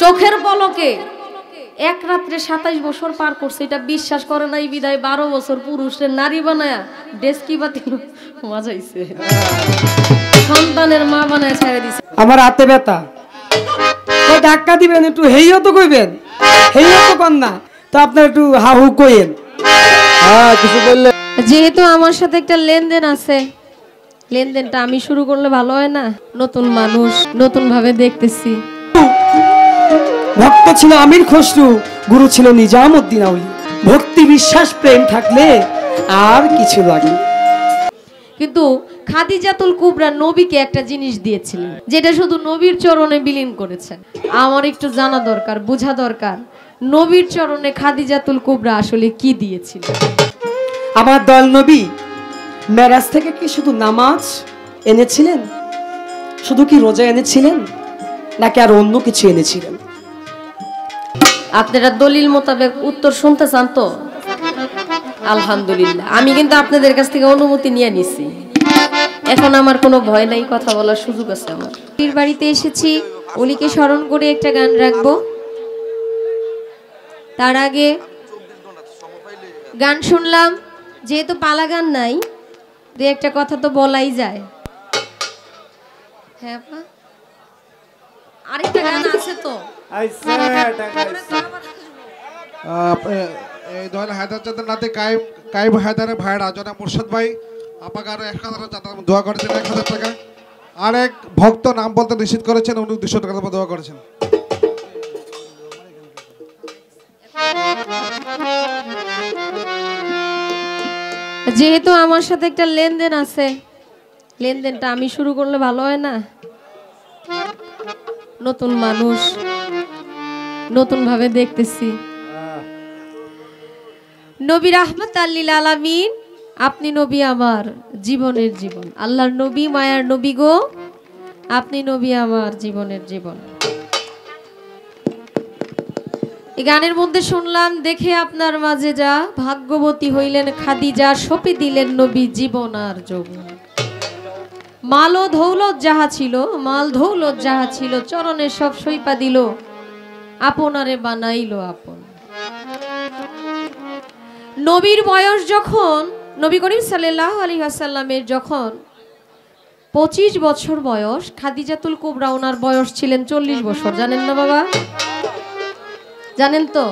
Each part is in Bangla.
চোখের পলকে এক রাত্রে 27 বছর পার করছে, এটা বিশ্বাস করে নাই বিদায় 12 বছর পুরুষের নারী বানায়া ডেস্কি বাতি মজাইছে, সন্তানের মা বানায় ছেড়ে দিছে। আমার হাতে ব্যথা, কই ধাক্কা দিবেন একটু হেইও তো কইবেন, হেইও তো কন না, তো আপনার একটু হাহু কইেন। হ্যাঁ কিছু বললে। যেহেতু আমার সাথে একটা লেনদেন আছে, লেনদেনটা আমি শুরু করলে ভালো হয় না? নতুন মানুষ, নতুন ভাবে দেখতেছি। ভক্ত ছিল আমির খসরু, গুরু ছিল নিজামউদ্দিন আউলি। ভক্তি বিশ্বাস প্রেম থাকলে আর কিছু লাগে। কিন্তু খাদিজাতুল কুবরা নবীকে একটা জিনিস দিয়েছিলেন, যেটা শুধু নবীর চরণে বিলীন করেছেন। আমার একটু জানা দরকার, বোঝা দরকার, নবীর চরণে খাদিজাতুল কুবরা আসলে কি দিয়েছিলেন। আমার দল নবী মেরাজ থেকে কি শুধু নামাজ এনেছিলেন, শুধু কি রোজা এনেছিলেন, নাকি আর অন্য কিছু এনেছিলেন? আপনারা দলিল মোতাবেক উত্তর শুনতে চান তো? আলহামদুলিল্লাহ, আমি কিন্তু আপনাদের কাছ থেকে অনুমতি নিয়ে নিছি। এখন আমার কোনো ভয় নাই, কথা বলার সুযোগ আছে আমার। পীর বাড়িতে এসেছি, অলিকে স্মরণ করে একটা গান রাখবো। তার আগে গান শুনলাম, যেহেতু পালা গান নাই, দু একটা কথা তো বলাই যায়। হ্যাঁ, আরেকটা গান আছে তো। এই দল হায়দার নাতে কাইব হায়দারের ভাইরা জনা মুর্শিদ ভাই আপাকে আরো 1000 টাকা দোয়া করেছেন, 1000 টাকা। আরেক ভক্ত নাম বলতে নিষেধ করেছেন, উনি 200 টাকা দোয়া করেছেন। যেহেতু আমার সাথে একটা লেনদেন আছে, লেনদেনটা আমি শুরু করলে ভালো হয় না? নতুন মানুষ, নতুন ভাবে দেখতেছি। নবী রাহমাতাল লিল আলামিন, আপনি নবী আমার জীবনের জীবন। আল্লাহর নবী, মায়ার নবী গো, আপনি নবী আমার জীবনের জীবন। এই গানের মধ্যে শুনলাম, দেখে আপনার মাঝে যা ভাগ্যবতী হইলেন খাদিজা, সঁপে দিলেন নবী জীবন আর যৌবন। মাল ও দৌলত যাহা ছিল, মাল দৌলত যাহা ছিল, চরণে সব সইপা দিল, আপনারে বানাইল আপন। নবীর বয়স যখন, নবী করিম সাল্লাল্লাহু আলাইহি ওয়াসাল্লামের যখন 25 বছর বয়স, খাদিজাতুল কুবরা ওনার বয়স ছিলেন 40 বছর। জানেন না বাবা? জানেন তো?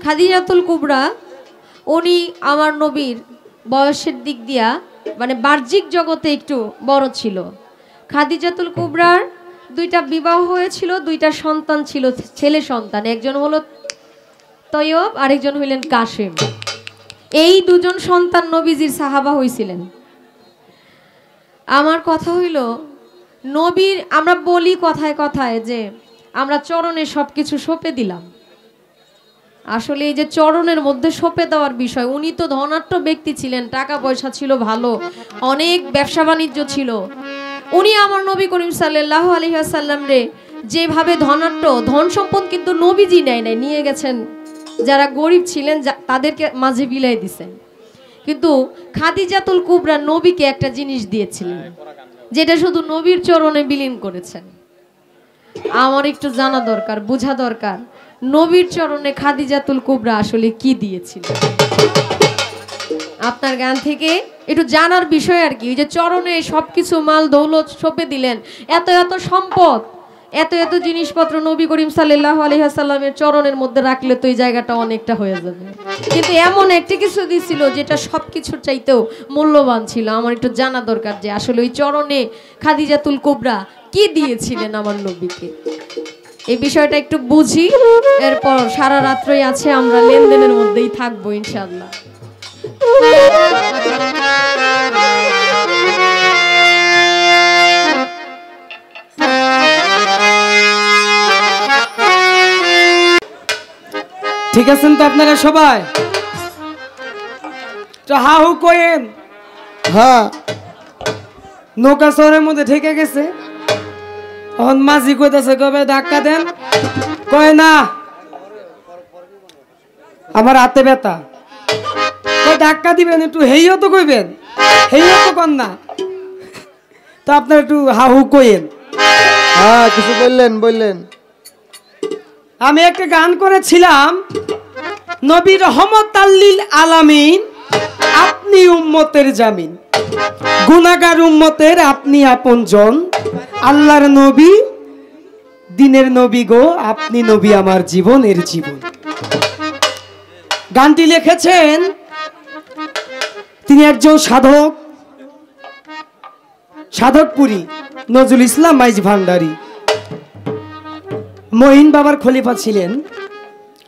খাদিজাতুল কুবরা উনি আমার নবীর বয়সের দিক দিয়া মানে বাহ্যিক জগতে একটু বড় ছিল। খাদিজাতুল কুবরার 2টা বিবাহ হয়েছিল, 2টা সন্তান ছিল, ছেলে সন্তান। একজন হলো তয়ব, আরেকজন হইলেন কাসেম। এই 2জন সন্তান নবীজির সাহাবা হইছিলেন। আমার কথা হইল, নবীর আমরা বলি কথায় কথায় যে আমরা চরণে সবকিছু সঁপে দিলাম। আসলে এই যে চরণের মধ্যে সঁপে দেওয়ার বিষয়, উনি তো ধনাঢ্য ব্যক্তি ছিলেন, টাকা পয়সা ছিল ভালো, অনেক ব্যবসা বাণিজ্য ছিল। উনি আমার নবী করিম সাল্লাল্লাহু আলাইহি ওয়াসাল্লাম রে যেভাবে ধনাঢ্য, ধন সম্পদ কিন্তু নবীজি নেয় নাই, নিয়ে গেছেন যারা গরিব ছিলেন তাদেরকে মাঝে বিলাই দিছেন। কিন্তু খাদিজাতুল কুবরা নবীকে একটা জিনিস দিয়েছিলেন, যেটা শুধু নবীর চরণে বিলীন করেছেন। আমার একটু জানা দরকার, বোঝা দরকার, নবীর চরণে খাদিজাতুল কুবরা আসলে কি দিয়েছিল। আপনার গান থেকে একটু জানার বিষয় আর কি। ওই যে চরণে সবকিছু মাল দৌলত সঁপে দিলেন, এত এত সম্পদ, এত এত জিনিসপত্র নবী করিম সাল্লাল্লাহু আলাইহি ওয়াসাল্লামের চরণের মধ্যে রাখলে তো এই জায়গাটা অনেকটা হয়ে যাবে। কিন্তু এমন একটা কিছু দিছিল যেটা সবকিছুর চাইতেও মূল্যবান ছিল। আমার একটু জানা দরকার যে আসলে ওই চরণে খাদিজাতুল কুবরা কি দিয়েছিলেন আমার নবীকে। এই বিষয়টা একটু বুঝি, এরপর সারা রাত্রই আছে, আমরা লেনদেনের মধ্যেই থাকবো ইনশাআল্লাহ। ঠিক আছেন তো আপনারা সবাই? তো হাহু কইেন। হ্যাঁ, নৌকা শহরের মধ্যে ঠেকে গেছে, এখন মাঝি কইতাছে কবে ধাক্কা দেন, কয় না আমার হাতে ব্যথা, কয় ধাক্কা দিবেন একটু হেইও তো কইবেন, হেইও তো কন না, তো আপনার একটু হাহু কইেন। হ্যাঁ কিছু বললেন আমি একটা গান করেছিলাম, নবী রহমত আল্লিল আলামিন, আপনি উম্মতের জামিন, গুনাহগার উম্মতের আপনি আপনজন, আল্লাহর নবী, দিনের নবী গো, আপনি নবী আমার জীবনের জীবন। গানটি লিখেছেন তিনি একজন সাধকপুরী নজরুল ইসলাম মাইজ ভান্ডারী, মহিন বাবার খলিফা ছিলেন।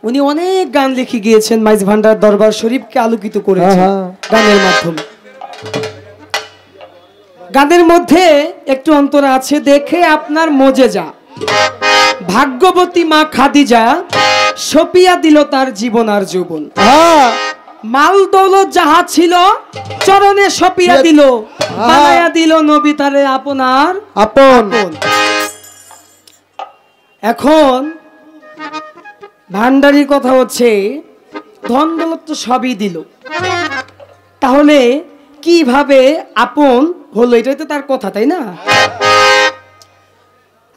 উনি অনেক গান লিখে গিয়েছেন, মাইজ ভান্ডার দরবার শরীফকে আলোকিত করেছেন গানের মাধ্যমে। গানের মধ্যে একটু অন্তর আছে, দেখে আপনার মজেজা, ভাগ্যবতী মা খাদিজা সপিয়া দিল তার জীবন আর যৌবন। মাল দৌলত যাহা ছিল চরণে সপিয়া দিল, বানায়া দিল নবী তারে আপনার আপন। এখন ভান্ডারির কথা হচ্ছে, ধন দৌলত তো সবই দিল, তাহলে কিভাবে আপন হলো, এটাই তো তার কথা, তাই না?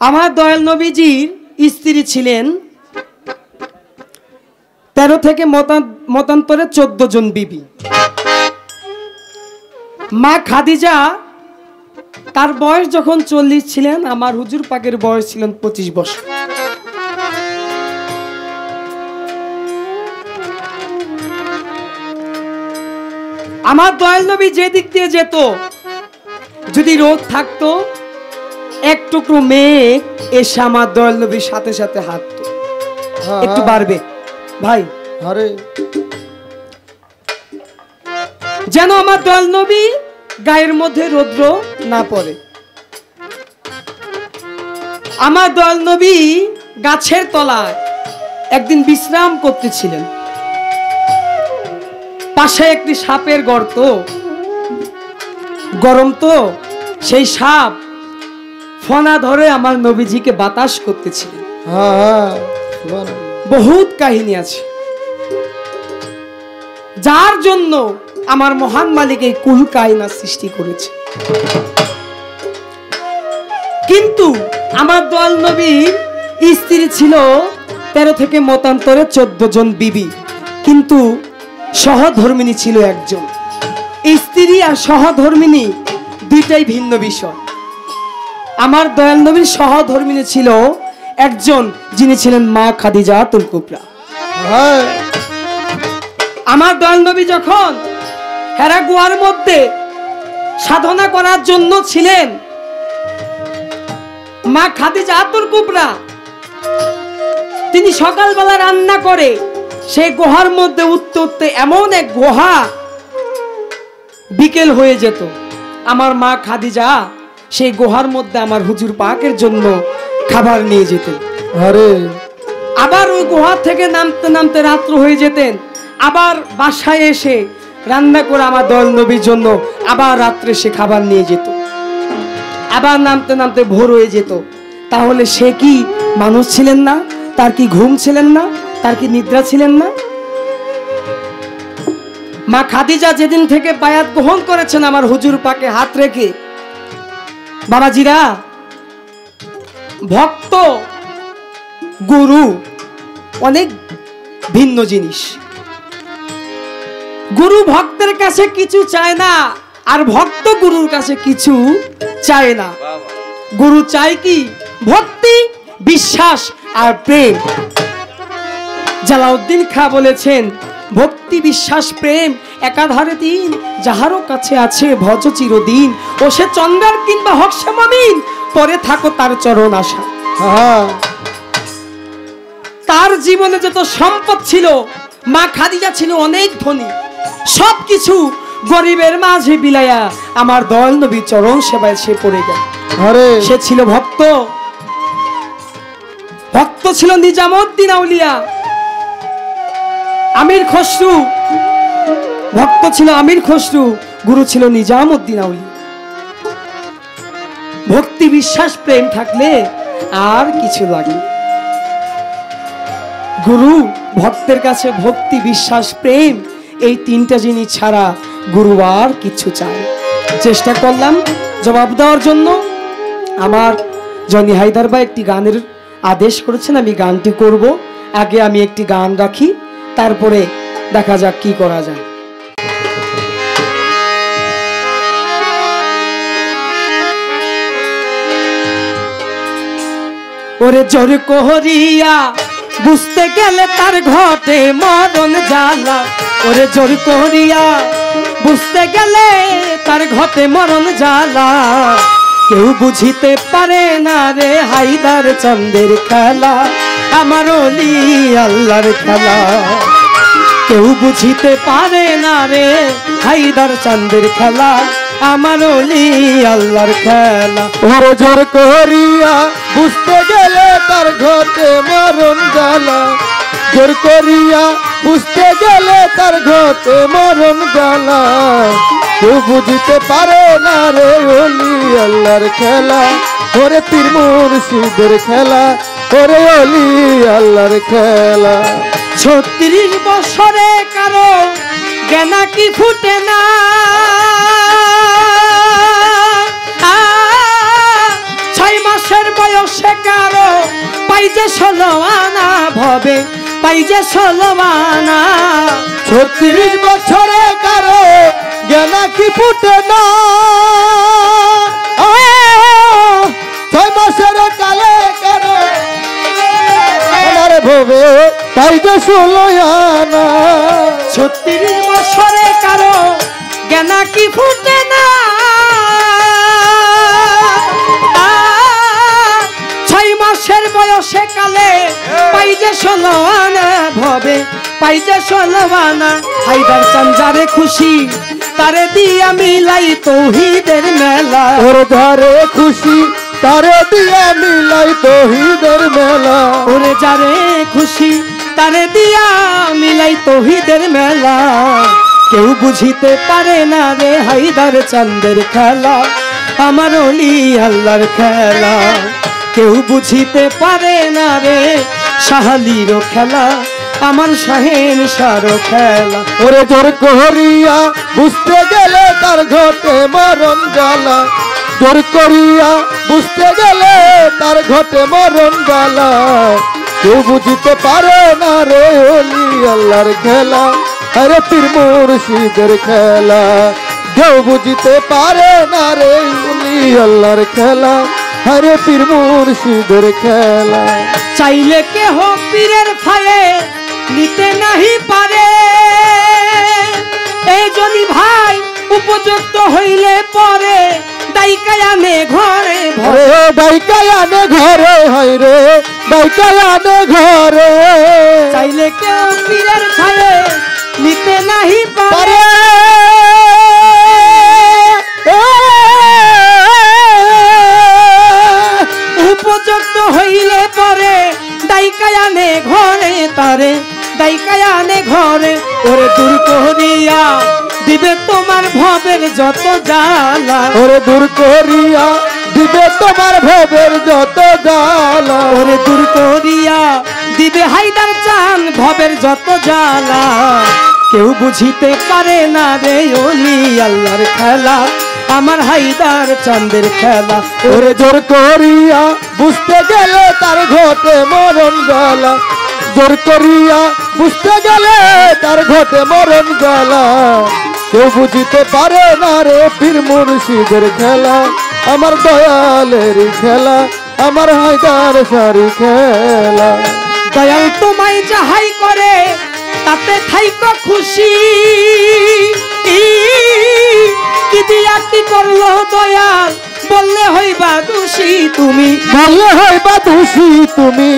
আমার দয়াল নবীজির স্ত্রী ছিলেন 13 থেকে মতান্তরে 14 জন বিবি। মা খাদিজা তার বয়স যখন 40 ছিলেন, আমার হুজুর পাকের বয়স ছিলেন 25 বছর। আমার দয়াল নবী যে দিক দিয়ে যেত, যদি রোদ থাকতো, এক টুকরো মেঘ এসে আমার দয়াল নবীর সাথে সাথে হাঁটতো, একটু বাড়বে ভাই, আরে যেন আমার দয়াল নবী গায়ের মধ্যে রৌদ্র না পড়ে। আমার দয়াল নবী গাছের তলায় একদিন বিশ্রাম করতেছিলেন, পাশে একটি সাপের গর্ত, গরম তো, সেই সাপ ফনা ধরে আমার নবীজিকে বাতাস করতেছিলেন। বহুত কাহিনী আছে, যার জন্য আমার মহান মালিক এই কুল কায়নাত সৃষ্টি করেছে। কিন্তু আমার দয়াল নবীর স্ত্রী ছিল 13 থেকে মতান্তরে 14 জন বিবি, কিন্তু সহধর্মিনী ছিল একজন। স্ত্রী আর সহধর্মিনী দুইটাই ভিন্ন বিষয়। আমার দয়াল নবীর সহধর্মিনী ছিল একজন, যিনি ছিলেন মা খাদিজাতুল কুবরা। আমার দয়াল নবী যখন হেরা গুহার মধ্যে সাধনা করার জন্য ছিলেন, মা খাদিজাতুল কুবরা তিনি সকালবেলা রান্না করে সেই গুহার মধ্যে উঠতে উঠতে এমন এক গুহা বিকেল হয়ে যেত, আমার মা খাদিজা সেই গুহার মধ্যে আমার হুজুর পাকের জন্য খাবার নিয়ে যেতেন। আবার ওই গুহা থেকে নামতে নামতে রাত্র হয়ে যেতেন, আবার বাসায় এসে রান্না করে আমার দয়াল নবীর জন্য আবার রাত্রে সে খাবার নিয়ে যেত, আবার নামতে নামতে ভোর হয়ে যেত। তাহলে সে কি মানুষ ছিলেন না? তার কি ঘুম ছিলেন না? তার কি নিদ্রা ছিলেন না? মা খাদিজা যেদিন থেকে বায়াত গ্রহণ করেছেন আমার হুজুর পাকে হাত রেখে, বাবাজিরা, ভক্ত গুরু অনেক ভিন্ন জিনিস। গুরু ভক্তের কাছে কিছু চায় না, আর ভক্ত গুরুর কাছে কিছু চায় না। গুরু চায় কি? ভক্তি, বিশ্বাস আর প্রেম। জালাউদ্দিন খাঁ বলেছেন, ভক্তি বিশ্বাস প্রেম একাধারে দিন, যাহারও কাছে আছে ভজ চিরদিন, ও সে চন্দ্রার কিংবা হক সে মুমিন, পরে থাকো তার চরণ আশা। তার জীবনে যত সম্পদ ছিল, মা খাদিজা ছিল অনেক ধনী, সবকিছু গরিবের মাঝে বিলাইয়া আমার দয়াল নবী চরণ সেবায় সে পড়ে গেল। সে ছিল ভক্ত, ভক্ত ছিল নিজামউদ্দিন আউলিয়া, আমির খসরু ভক্ত ছিল, আমির খসরু গুরু ছিল নিজামউদ্দিন আউলিয়া। ভক্তি বিশ্বাস প্রেম থাকলে আর কিছু লাগে। গুরু ভক্তের কাছে ভক্তি বিশ্বাস প্রেম এই তিনটা জিনিস ছাড়া গুরু আর কিছু চায়। চেষ্টা করলাম জবাব দেওয়ার জন্য। আমার জনি হায়দার ভাই একটি গানের আদেশ করেছেন, আমি গানটি করব। আগে আমি একটি গান রাখি, তারপরে দেখা যাক কি করা যায়। ওরে জোর করিয়া বুঝতে গেলে তার ঘটে মরণ জ্বালা, ওরে জোর করিয়া বুঝতে গেলে তার ঘটে মরণ জ্বালা। কেউ বুঝিতে পারে না রে হায়দার চাঁদের খেলা, আমার ওলি আল্লাহর খেলা। কেউ বুঝিতে পারে না রে হায়দার চাঁদের খেলা, আমার ওলি আল্লাহর খেলা। ওরে জোর করিয়া বুঝতে গেলে তার ঘটে মরণ জ্বালা, জোর করিয়া বুঝতে গেলে তার ঘটে মরণ জ্বালা। কেউ বুঝিতে পারে না রে ওলি আল্লাহর খেলা, ওরে পীর মুর্শিদের খেলা, ওরে ওলি আল্লাহর খেলা। 36 বছরে কারো জ্ঞানা কি ফুটে না, 6 মাসের বয়সে কারো পাই যে 16 আনা ভবে, পাই যে 16 আনা। 36 বছরে কারো জ্ঞানা কি ফুটে না, 6 মাসের কালে কারো আমার ভবে তাই যে 16 আনা। 36 বছরে কারো জ্ঞানা কি ফুটে না, 6 মাসের বয়সে কালে পাই যে 16 আনা ভবে, পাই যে 16 আনা। হায়দার চাঁদ যারে খুশি তারে দিয়া মিলাই তৌহিদের মেলা, ওর ধারে খুশি তারে দিয়া মিলাই তৌহিদের মেলা। ওরে যারে খুশি তারে দিয়া মিলাই তৌহিদের মেলা। কেউ বুঝিতে পারে না রে হায়দার চাঁদের খেলা, আমার ওলি আল্লাহর খেলা। কেউ বুঝিতে পারে না রে শাহালির খেলা, আমার শাহেন সারো খেলা। ওরে জোর করিয়া বুঝতে গেলে তার ঘটে মরণ জ্বালা, জোর করিয়া বুঝতে গেলে তার ঘটে মরণ জ্বালা। কেউ বুঝিতে পারে না রে ওলি আল্লাহর খেলা, আরে পীর মুর্শিদের খেলা। কেউ বুঝিতে পারে না রে ওলি আল্লাহর খেলা, আরে পীর মুর্শিদের খেলা। চাইলে কেহ পীরের ফায়ে নিতে নাহি পারে, এই যদি ভাই উপযুক্ত হইলে পরে দাইকায় আনে ঘরে ভরে। আরে দাইকায় আনে ঘরে, হয় রে দাইকায় আনে ঘরে। চাইলে কেউ পীরের ফায়ে নিতে নাহি পারে, উপযুক্ত হইলে পরে দাইকায় আনে ঘরে তারে, দাইকায় আনে ঘরে। ওরে দূর করিয়া দিবে তোমার ভবের যত জ্বালা, ওরে দূর করিয়া দিবে তোমার ভবের যত জ্বালা। ওরে দূর করিয়া দিবে হায়দার চাঁদ ভবের যত জ্বালা। কেউ বুঝিতে পারে না রে ওলি আল্লাহর খেলা, আমার হায়দার চাঁদের খেলা। ওরে জোর করিয়া বুঝতে গেলে তার ঘটে মরণ জ্বালা, জোর করিয়া বুঝতে গেলে তার ঘটে মরণ জ্বালা। কেউ বুঝিতে পারে না রে পীর মুর্শিদের খেলা, আমার দয়ালের খেলা, আমার হায়দার সারি খেলা। দয়াল তোমায় যাহাই করে তাতে থাইকো খুশি, কি দিয়া কি করলো দয়াল বললে হইবা দোষী তুমি, বললে হইবা দোষী তুমি,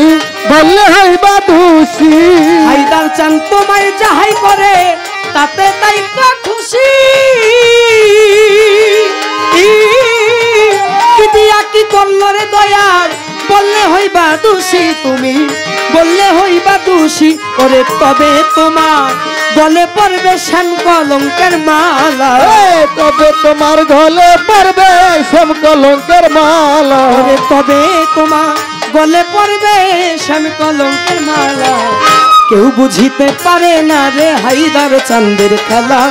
বললে হইবা দোষী। হায়দার চাঁদ তোমায় যাহাই করে তাতে থাইকো খুশি, কি দিয়া কি করলো রে দয়াল বললে হইবা দোষী তুমি, বললে হইবা দোষী। ওরে তবে তোমার গলে পড়বে শ্যাম কলঙ্কের মালা, তবে তোমার গলে পড়বে শ্যাম কলঙ্কের মালা। ওরে তবে তোমার গলে পড়বে শ্যাম কলঙ্কের মালা। কেউ বুঝিতে পারে না রে হায়দার চাঁদের খেলা,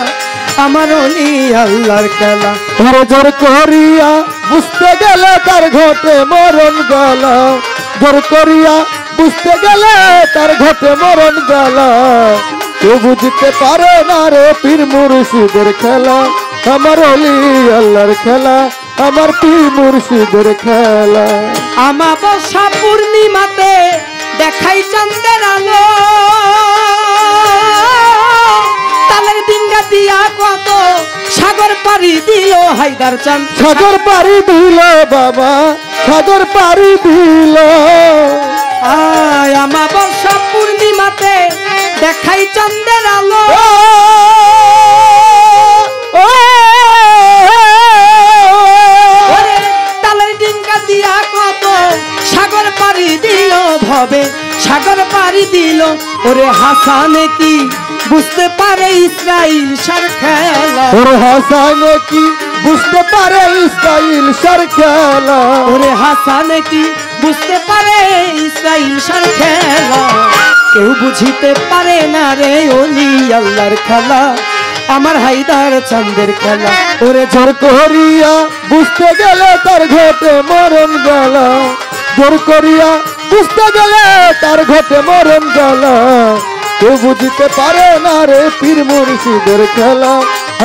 আমার অলি আল্লাহর খেলা। ওরে জোর করিয়া বুঝতে গেলে তার ঘটে মরণ জ্বালা, জোর করিয়া বুঝতে গেলে তার ঘটে মরণ জ্বালা। কেউ বুঝতে পারে না রে পীর মুর্শিদের খেলা, আমার অলি আল্লাহর খেলা, আমার পীর মুর্শিদের খেলা। আমাবস্যা পূর্ণিমাতে দেখাই চাঁদের আলো, তালের ডিঙ্গা দিয়া কত সাগর পাড়ি দিল হায়দার চাঁদ। সাগর পাড়ি দিল বাবা, সাগর পাড়ি দিল। আয় আমাবস্যা পূর্ণিমাতে দেখাই চাঁদের আলো, তালের ডিঙ্গা দিয়া কত সাগর পাড়ি দিল ভবে, সাগর পাড়ি দিল। ওরে হাসানে কি বুঝতে পারে ইসরাইল সার খেলা, ওরে হাসানে কি বুঝতে পারে ইসরাইল সার খেলা, ওরে হাসানে কি বুঝতে পারে ইসরাইল সার খেলা। কেউ বুঝিতে পারে না রে অলি আল্লাহর খেলা, আমার হায়দার চাঁদের খেলা। ওরে জোর করিয়া বুঝতে গেলে তার ঘটে মরণ জ্বালা, জোর করিয়া বুঝতে গেলে তার ঘটে মরণ জ্বালা। কেউ বুঝতে পারে না রে পীর মুর্শিদের খেলা,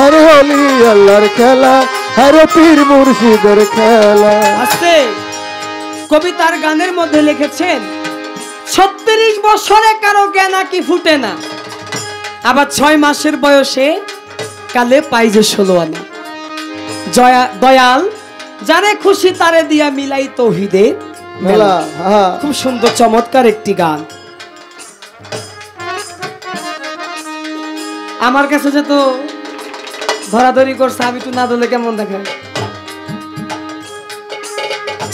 আরে অলি আল্লাহর খেলা, আরে পীর মুর্শিদের খেলা। আছে কবিতার গানের মধ্যে লিখেছেন 36 বছরে কারো জ্ঞান কি ফুটে না, আবার 6 মাসের বয়সে কালে পাই যে 16 আনা। দয়াল যারে খুশি তারে দিয়া মিলাই তৌহিদে মেলা। খুব সুন্দর চমৎকার একটি গান। আমার কাছে যে তো ধরাধরি করছে, আমি তো না দলে কেমন দেখায়।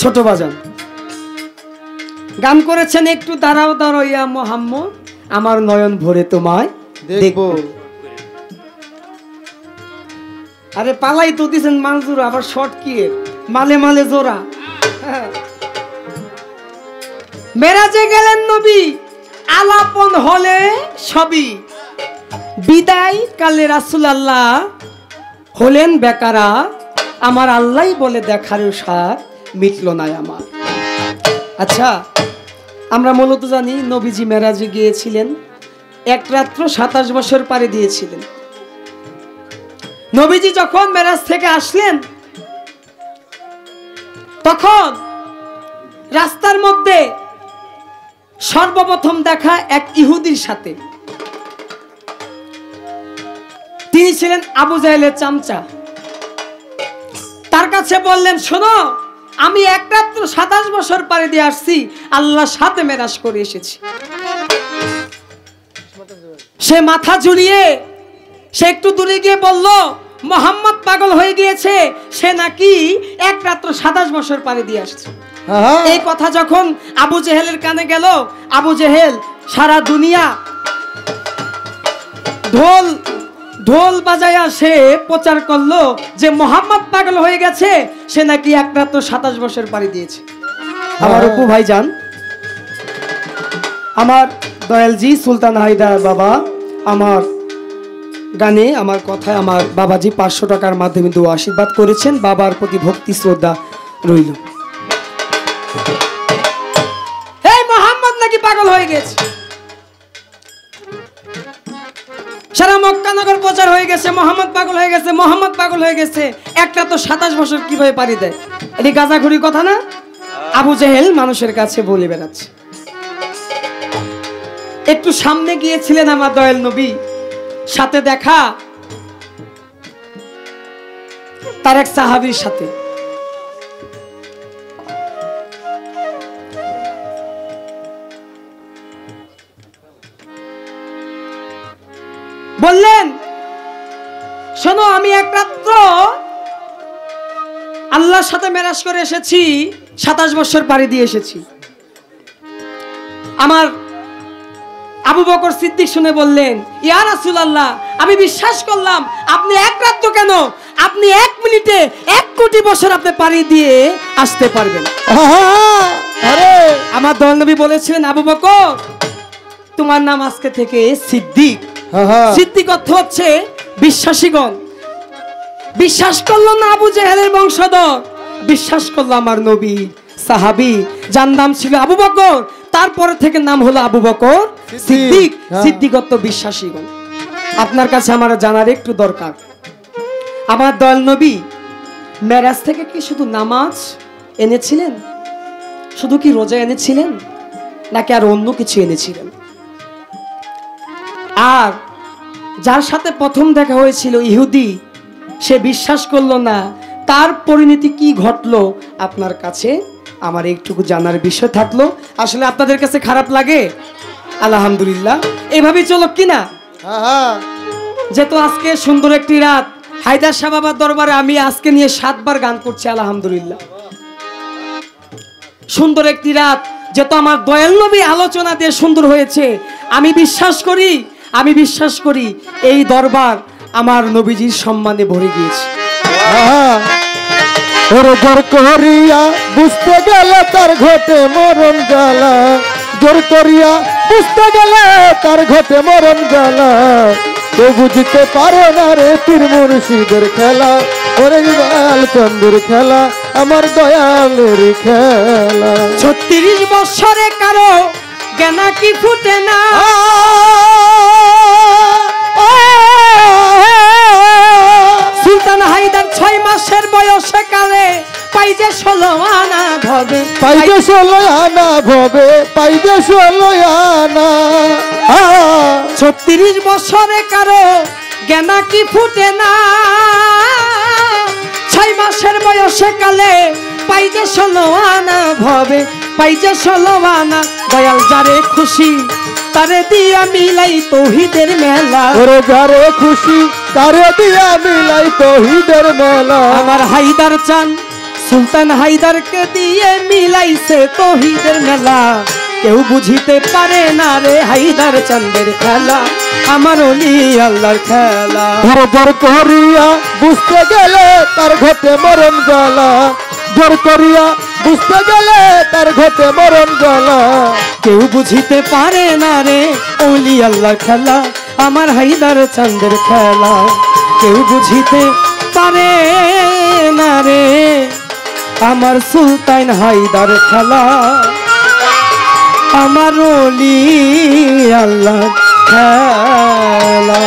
ছোট বাজান গান করেছেন একটু দাঁড়াও দাঁড়াও ইয়া মোহাম্মদ, আমার নয়ন ভরে তোমায় দেখবো। আরে পালাই তো দিছেন মানজুর, আবার শর্ট কি মালে মালে জোড়া। মেরাজে গেলেন নবী আলাপন হলে সবই, বিদায় কালে রাসূলুল্লাহ হলেন বেকারা, আমার আল্লাহ বলে দেখার সার মিটল না আমার। আচ্ছা আমরা মূলত জানি নবীজি মেরাজে গিয়েছিলেন, এক রাত্র 27 বছর পারে দিয়েছিলেন। নবীজি যখন মেরাজ থেকে আসলেন তখন রাস্তার মধ্যে সর্বপ্রথম দেখা এক ইহুদির সাথে। তিনি ছিলেন আবু জাহেলের চামচা। তার কাছে বললেন, শোনো আমি এক রাত্র 27 বছর পারে দিয়ে আসছি, আল্লাহর সাথে মেরাজ করে এসেছি। সে মাথা ঝুলিয়ে সে একটু দূরে গিয়ে বলল, মোহাম্মদ পাগল হয়ে গিয়েছে, সে নাকি এক রাত্র 27 বছর পারে দিয়ে আসছে। এই কথা যখন আবু জেহেলের কানে গেল, আবু জেহেল সারা দুনিয়া ঢোল ঢোল বাজায়া সে প্রচার করলো যে মোহাম্মদ পাগল হয়ে গেছে, সে নাকি এক রাত্র 27 বছর পাড়ি দিয়েছে। আমার অপু ভাইজান, আমার দয়ালজি সুলতান হায়দার বাবা আমার গানে, আমার কথায় আমার বাবাজি 500 টাকার মাধ্যমে দোয়া আশীর্বাদ করেছেন। বাবার প্রতি ভক্তি শ্রদ্ধা রইল। এই মোহাম্মদ নাকি পাগল হয়ে গেছে, সারা মক্কানগর প্রচার হয়ে গেছে, মোহাম্মদ পাগল হয়ে গেছে, মোহাম্মদ পাগল হয়ে গেছে। একটা তো 27 বছর কিভাবে পারি দেয়? এটি গাঁজাখুরি কথা না? আবু জেহেল মানুষের কাছে বলে বেড়াচ্ছে। একটু সামনে গিয়েছিলেন আমার দয়াল নবী, সাথে দেখা তার এক সাহাবীর সাথে। বললেন, শোনো আমি এক রাত্র আল্লাহর সাথে মেরাজ করে এসেছি, 27 বছর পাড়ি দিয়ে এসেছি। আমার আবু বকর সিদ্দিক শুনে বললেন, ইয়া রাসূলুল্লাহ, আমি বিশ্বাস করলাম আপনি এক রাত্র কেন, আপনি 1 মিনিটে 1 কোটি বছর আপনি পাড়ি দিয়ে আসতে পারবেন। আরে আমার দয়াল নবী বলেছিলেন, আবু বকর তোমার নাম আজকে থেকে সিদ্দিক। সিদ্দিক অর্থ হচ্ছে বিশ্বাসীগণ। বিশ্বাস করলো না আবু জেহেলের বংশধর, বিশ্বাস করলো আমার নবী সাহাবী, যার নাম ছিল আবু বকর, তারপরে থেকে নাম হলো আবু বকর সিদ্দিক। সিদ্দিকত্ব বিশ্বাসীগণ, আপনার কাছে আমার জানার একটু দরকার, আমার দয়াল নবী মেরাজ থেকে কি শুধু নামাজ এনেছিলেন, শুধু কি রোজা এনেছিলেন, নাকি আর অন্য কিছু এনেছিলেন? আর যার সাথে প্রথম দেখা হয়েছিল ইহুদি, সে বিশ্বাস করলো না, তার পরিণতি কি ঘটলো আপনার কাছে আমার একটুকু জানার বিষয় থাকলো। আসলে আপনাদের কাছে খারাপ লাগে? আলহামদুলিল্লাহ, এভাবেই চলো কিনা। যেহেতু আজকে সুন্দর একটি রাত, হায়দার শাহ বাবার দরবারে আমি আজকে নিয়ে 7 বার গান করছি আলহামদুলিল্লাহ। সুন্দর একটি রাত, যেহেতু আমার দয়াল নবী আলোচনা দিয়ে সুন্দর হয়েছে, আমি বিশ্বাস করি এই দরবার আমার নবীজির সম্মানে ভরে গিয়েছে। ওরে জোর করিয়া বুঝতে গেলে তার ঘটে মরণ জ্বালা, জোর করিয়া বুঝতে গেলে তার ঘটে মরণ জ্বালা, তো বুঝতে পারে না রে পীর মুর্শিদের খেলা, ওরে দয়াল চন্দ্রের খেলা, আমার দয়ালের খেলা। 36 বছরে কারো জ্ঞানা কি ফুটে না, সুলতান হায়দার 6 মাসের বয়সে কালে পাই যে 16 আনা ভবে, পাই যে 16 আনা ভবে, পাই যে 16 আনা। 36 বছরে কারো জ্ঞানা কি ফুটে না, 6 মাসের বয়সে কালে পাই যে 16 আনা ভবে, পাই যে 16 আনা। দয়াল যারে খুশি তারে দিয়া মিলাই তৌহিদের মেলা, ওরে যারে খুশি তারে দিয়া মিলাই তৌহিদের মেলা। আমার হায়দার চান সুলতান হায়দারকে দিয়ে মিলাইছে তৌহিদের মেলা, কেউ বুঝিতে পারে না রে হায়দার চাঁদের খেলা, আমার ওলি আল্লাহর খেলা। জোর করিয়া বুঝতে গেলে তার ঘটে মরণ জ্বালা, জোর করিয়া বুঝতে গেলে তার ঘটে মরণ জ্বালা, কেউ বুঝিতে পারে না রে ওলি আল্লাহর খেলা, আমার হায়দার চাঁদের খেলা, কেউ বুঝিতে পারে না রে আমার সুলতান হায়দার খেলা, আমার ওলি আল্লাহর খেলা।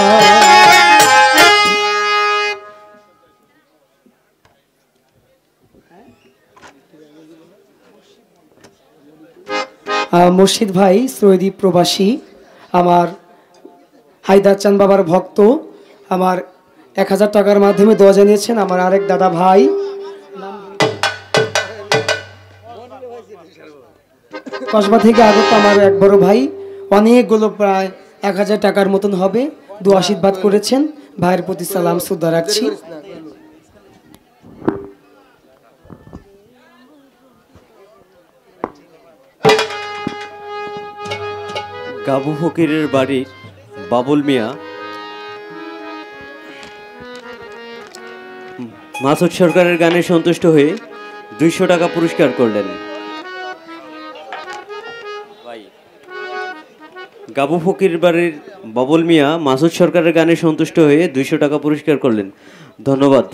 মুর্শিদ ভাই সৌদি প্রবাসী, আমার হায়দার চাঁদ বাবার ভক্ত, আমার 1000 টাকার মাধ্যমে দোয়া জানিয়েছেন। আমার আরেক দাদা ভাই কসবা থেকে আগত আমার এক বড় ভাই, অনেকগুলো প্রায় 1000 টাকার মতন হবে, দোয়া আশীর্বাদ করেছেন। ভাইয়ের প্রতি সালাম শ্রদ্ধা রাখছি। গাবু ফকিরের বাড়ির বাবুল মিয়া মাসুদ সরকারের গানে সন্তুষ্ট হয়ে 200 টাকা পুরস্কার করলেন। গাবু ফকির বাড়ির বাবুল মিয়া মাসুদ সরকারের গানে সন্তুষ্ট হয়ে 200 টাকা পুরস্কার করলেন। ধন্যবাদ।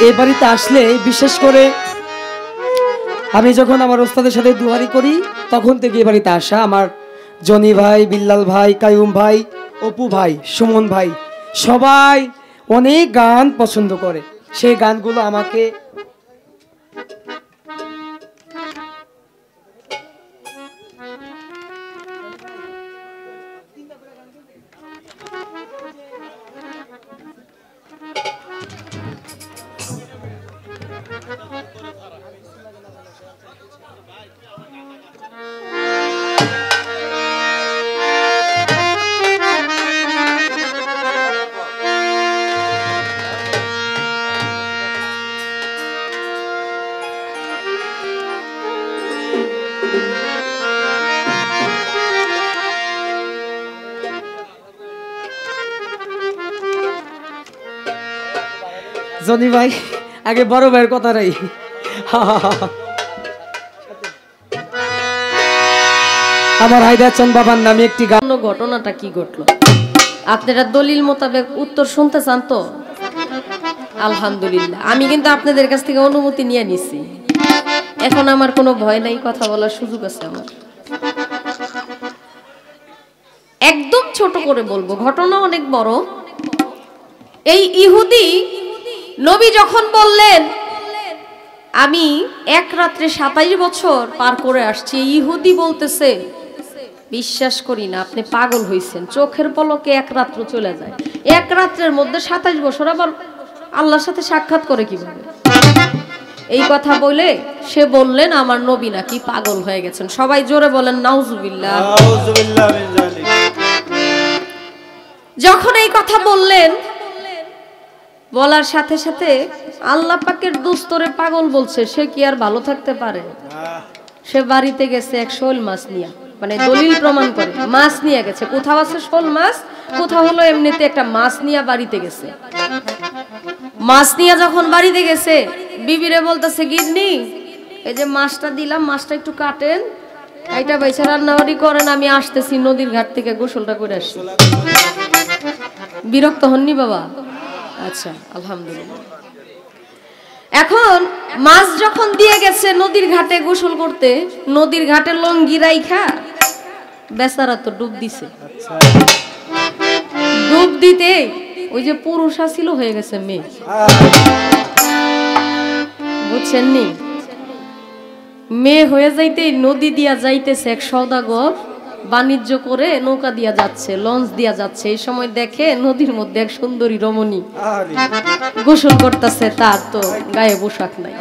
এই বাড়িতে আসলে বিশেষ করে আমি যখন আমার ওস্তাদের সাথে দুয়ারি করি তখন থেকে এই বাড়িতে আসা। আমার জনি ভাই, বিল্লাল ভাই, কায়ুম ভাই, অপু ভাই, সুমন ভাই সবাই অনেক গান পছন্দ করে, সেই গানগুলো আমাকে জনি ভাই আগে বড় ভাইয়ের কথা রাই। আমার হায়দারচন্দ বাবার নামে একটি গান। ঘটনাটা কি ঘটলো আপনারা দলিল মোতাবেক উত্তর শুনতে চান তো? আলহামদুলিল্লাহ, আমি কিন্তু আপনাদের কাছ থেকে অনুমতি নিয়ে নিছি। এখন আমার কোনো ভয় নাই, কথা বলার সুযোগ আছে আমার। একদম ছোট করে বলবো, ঘটনা অনেক বড়। এই ইহুদি নবী যখন বললেন আমি এক রাত্রে 27 বছর পার করে আসছি, ইহুদি বলতেছে বিশ্বাস করি না, আপনি পাগল হইছেন, চোখের পলকে এক রাত্র চলে যায়। এক রাত্রের মধ্যে 27 বছর আবার আল্লাহর সাথে সাক্ষাৎ করে কিভাবে? এই কথা বলে সে বললেন আমার নবী নাকি পাগল হয়ে গেছেন। সবাই জোরে বলেন নাউজুবিল্লাহ। যখন এই কথা বললেন, বলার সাথে সাথে আল্লাহ পাকের দোস্তরে পাগল বলছে, সে কি আর ভালো থাকতে পারে? সে বাড়িতে গেছে এক শোল মাছ নিয়ে, মানে দলিল প্রমাণ করে মাছ নিয়ে গেছে। কোথাও আছে শোল মাছ, কোথাও হলো এমনিতে একটা মাছ নিয়ে বাড়িতে গেছে। মাছ নিয়ে যখন বাড়িতে গেছে, বিবিরে বলতেছে গিন্নি এই যে মাছটা দিলাম, মাছটা একটু কাটেন, এইটা বাইসা রান্নাবাড়ি করেন, আমি আসতেছি নদীর ঘাট থেকে গোসলটা করে আসি। বিরক্ত হননি বাবা? আচ্ছা আলহামদুলিল্লাহ। এখন মাছ যখন দিয়ে গেছে নদীর ঘাটে গোসল করতে, নদীর ঘাটে লঙ্গি রাইখা বেচারা তো ডুব দিছে। ডুব দিতে ওই যে পুরুষ ছিল হয়ে গেছে মেয়ে, বুঝছেন নি? মেয়ে হয়ে যাইতে নদী দিয়া যাইতেছে এক সওদাগর, বাণিজ্য করে নৌকা দিয়া যাচ্ছে, লঞ্চ দিয়া যাচ্ছে। এই সময় দেখে নদীর মধ্যে এক সুন্দরী রমণী গোসল করতেছে, তার তো গায়ে পোশাক নাই,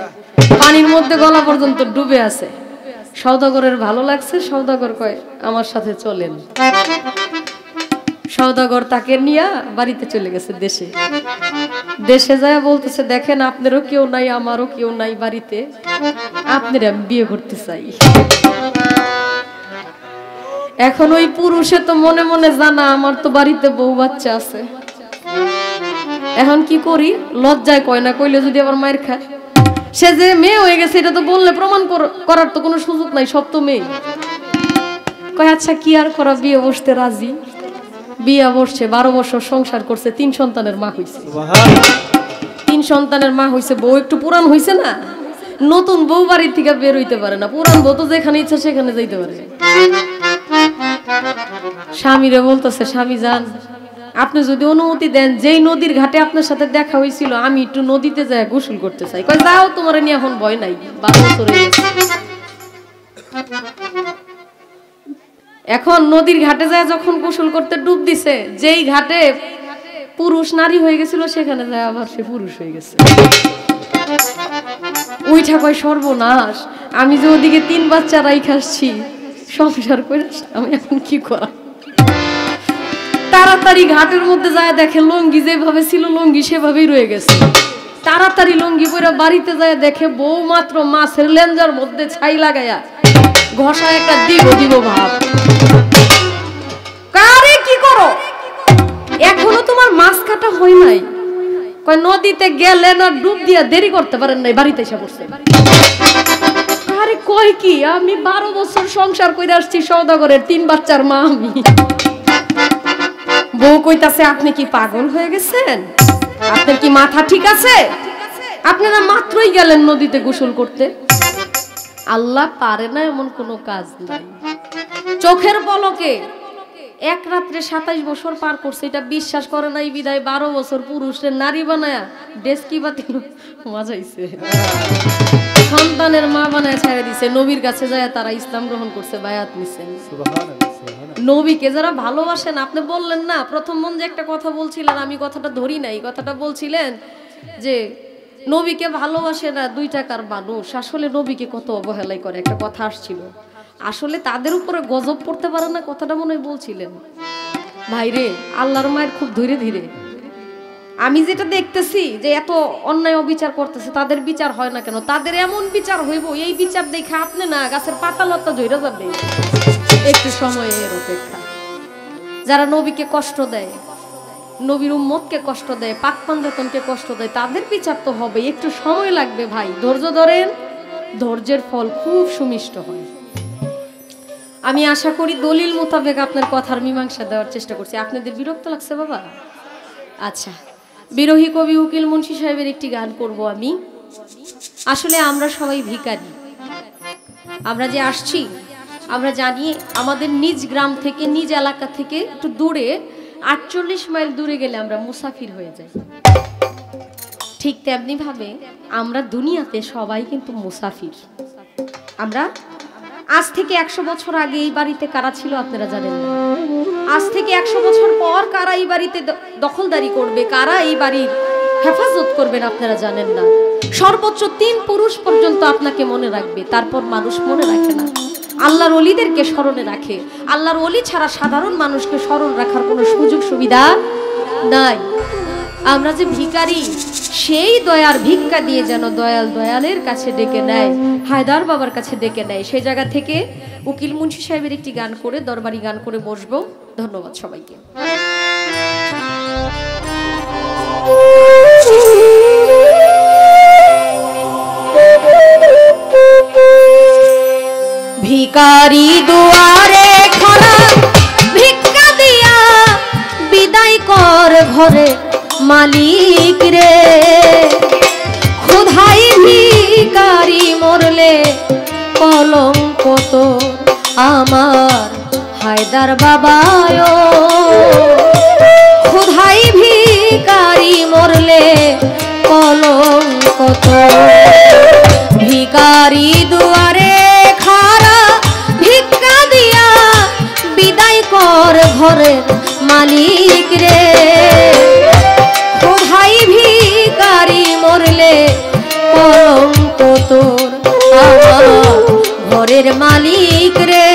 পানির মধ্যে গলা পর্যন্ত ডুবে আছে। সওদাগরের ভালো লাগছে, সওদাগর কয় আমার সাথে চলেন। সওদাগর তাকে নিয়ে বাড়িতে চলে গেছে দেশে। দেশে যায় বলতেছে দেখেন আপনারও কেউ নাই, আমারও কেউ নাই বাড়িতে, আপনারা আমি বিয়ে করতে চাই। এখন ওই পুরুষে তো মনে মনে জানা আমার তো বাড়িতে বউ বাচ্চা আছে, এখন কি করি? লজ্জায় কয় না, কইলে যদি আবার মায়ের খায়। সে যে মেয়ে হয়ে গেছে এটা তো বললে প্রমাণ করার তো কোনো সুযোগ নাই, সব তো মেয়ে। কয় আচ্ছা কি আর করা, বিয়ে বসতে রাজি। বিয়ে বসছে, 12 বছর সংসার করছে, 3 সন্তানের মা হইছে। 3 সন্তানের মা হইছে, বউ একটু পুরান হইছে না, নতুন বউ বাড়ির থেকে বের হইতে পারে না, পুরান বউ তো যেখানে ইচ্ছা সেখানে যাইতে পারে। স্বামীরে বলতেছে স্বামী যান, আপনি যদি অনুমতি দেন, যেই নদীর ঘাটে আপনার সাথে দেখা হয়েছিল আমি একটু নদীতে যাই গোসল করতে চাই। কয় যাও, তোমার নিয়ে এখন ভয় নাই, 12 বছর হয়ে গেছে। এখন নদীর ঘাটে যায় যখন গোসল করতে ডুব দিছে, যেই ঘাটে পুরুষ নারী হয়ে গেছিল সেখানে যায় আবার সে পুরুষ হয়ে গেছে। উইঠা কয় সর্বনাশ, আমি যে ওদিকে 3 বাচ্চা রাইখা আসছি, সংসার করে আমি এখন কি করা? তাড়াতাড়ি ঘাটের মধ্যে যায় দেখে লঙ্গি যেভাবে ছিল লঙ্গি সেভাবেই রয়ে গেছে। তাড়াতাড়ি লঙ্গি পরে বাড়িতে যায় দেখে বউ মাত্র মাছের লেঞ্জার মধ্যে ছাই লাগাইয়া ঘষা একটা দিব ভাব। কারে কি করো, এখনো তোমার মাছ কাটা হয় নাই? কয় নদীতে গেলে না ডুব দিয়া দেরি করতে পারেন নাই, বাড়িতে এসে পড়ছে। আরে কয় কি, আমি 12 বছর সংসার করে আসছি, সওদাগরের 3 বাচ্চার মা আমি। বউ কইতাছে আপনি কি পাগল হয়ে গেছেন? আপনার কি মাথা ঠিক আছে? আপনারা মাত্রই গেলেন নদীতে গোসল করতে। আল্লাহ পারে না এমন কোনো কাজ নাই। চোখের পলকে এক রাত্রে 27 বছর পার করছে, এটা বিশ্বাস করে নাই বিদায় 12 বছর পুরুষের নারী বানায়া ডেস্কি বাতি মজাইছে, সন্তানের মা বানায় ছেড়ে দিছে। নবীর কাছে যায় তারা ইসলাম গ্রহণ করছে, বায়াত নিছেন। নবীকে যারা ভালোবাসেন, আপনি বললেন না প্রথম মন যে একটা কথা বলছিলেন, আমি কথাটা ধরি নাই, কথাটা বলছিলেন যে নবীকে ভালোবাসে না 2 টাকার মানুষ। আসলে নবীকে কত অবহেলাই করে একটা কথা আসছিল, আসলে তাদের উপরে গজব পড়তে পারে না, কথাটা মনে হয় বলছিলেন। ভাইরে আল্লাহর মায়ের খুব ধীরে ধীরে আমি যেটা দেখতেছি যে এত অন্যায় অবিচার করতেছে, তাদের বিচার হয় না কেন? তাদের এমন বিচার হইব, এই বিচার দেখে আপনি না গাছের পাতা লতা ঝইরা যাবে। একটু সময়ের অপেক্ষা। যারা নবীকে কষ্ট দেয়, নবীর উম্মতকে কষ্ট দেয়, পাক পাঞ্জাতনকে কষ্ট দেয়, তাদের বিচার তো হবে, একটু সময় লাগবে ভাই, ধৈর্য ধরেন, ধৈর্যের ফল খুব সুমিষ্ট হয়। আমি আশা করি দলিল মোতাবেক আপনার কথার মীমাংসা দেওয়ার চেষ্টা করছি। আপনাদের বিরক্ত লাগছে বাবা? আচ্ছা, বিরোহী কবি উকিল মুন্সি সাহেবের একটি গান করব আমি। আসলে আমরা সবাই ভিখারি, আমরা যে আসছি আমরা জানি আমাদের নিজ গ্রাম থেকে, নিজ এলাকা থেকে একটু দূরে 48 মাইল দূরে গেলে আমরা মুসাফির হয়ে যাই। ঠিক তেমনি ভাবে আমরা দুনিয়াতে সবাই কিন্তু মুসাফির। আমরা আজ থেকে 100 বছর আগে এই বাড়িতে কারা ছিল আপনারা জানেন না। আজ থেকে 100 বছর পর কারা এই বাড়িতে দখলদারি করবে, কারা এই বাড়ির হেফাজত করবেন আপনারা জানেন না। সর্বোচ্চ 3 পুরুষ পর্যন্ত আপনাকে মনে রাখবে, তারপর মানুষ মনে রাখে না। আল্লাহর ওলিদেরকে স্মরণে রাখে, আল্লাহর ওলি ছাড়া সাধারণ মানুষকে স্মরণ রাখার কোনো সুযোগ সুবিধা নাই। আমরা যে ভিখারি, সেই দয়ার ভিক্ষা দিয়ে যেন দয়াল দয়ালের কাছে ডেকে নেয়, হায়দার বাবার কাছে ডেকে নেয়। সেই জায়গা থেকে উকিল মুন্সি সাহেবের একটি গান করে, দরবারি গান করে বসবো। ধন্যবাদ সবাইকে। ভিখারি দুয়ারে খরা, ভিক্ষা দিয়া বিদায় কর ঘরে মালিক রে। ক্ষুধাই ভিখারি মরলে কলঙ্ক তোর আমার হায়দার বাবায়। ক্ষুধাই ভিখারি মরলে কলঙ্ক তোর। ভিখারি দুয়ারে খারা, ভিক্ষা দিয়া বিদায় কর ঘরের মালিক রে। ক্ষুধাই ভিখারি মরলে কলঙ্ক তোর আমার ঘরের মালিক রে।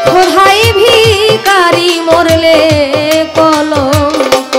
ক্ষুধাই ভিখারি মরলে কলঙ্ক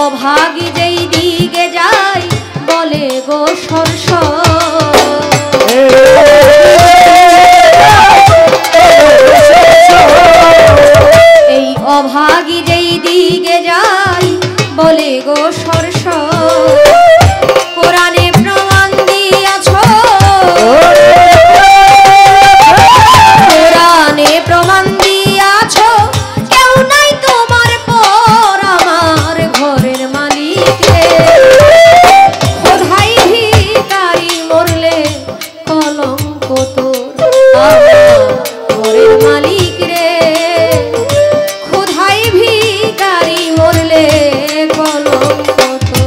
অভাগী যেই দিকে যায় বলে গো সরস। এই অভাগী যেই দিকে যায় বলে গো সরস। কোরআনে প্রমাণ দিয়াছ, কোরআনে প্রমাণ দিয়াছ, কেউ নাই তোমার পর আমার ঘরের মালিক রে। খোদাই ভিখারি মরলে কলঙ্ক তোর আমার ঘরের মালিক রে। খোদাই ভিখারি মরলে কলঙ্ক তোর।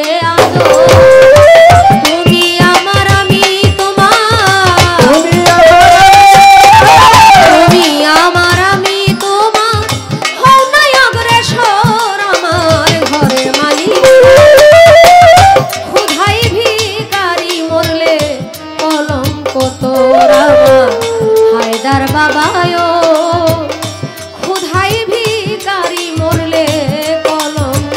দিবে আদর তুমি আমার আমি তোমার তুমি আমার আমি তোমার হও না অগ্রসর আমার ঘরের মালিক ক্ষুধাই ভিখারি মরলে কলঙ্ক তোর আমার হায়দার বাবায় ক্ষুধাই ভিখারি মরলে কলঙ্ক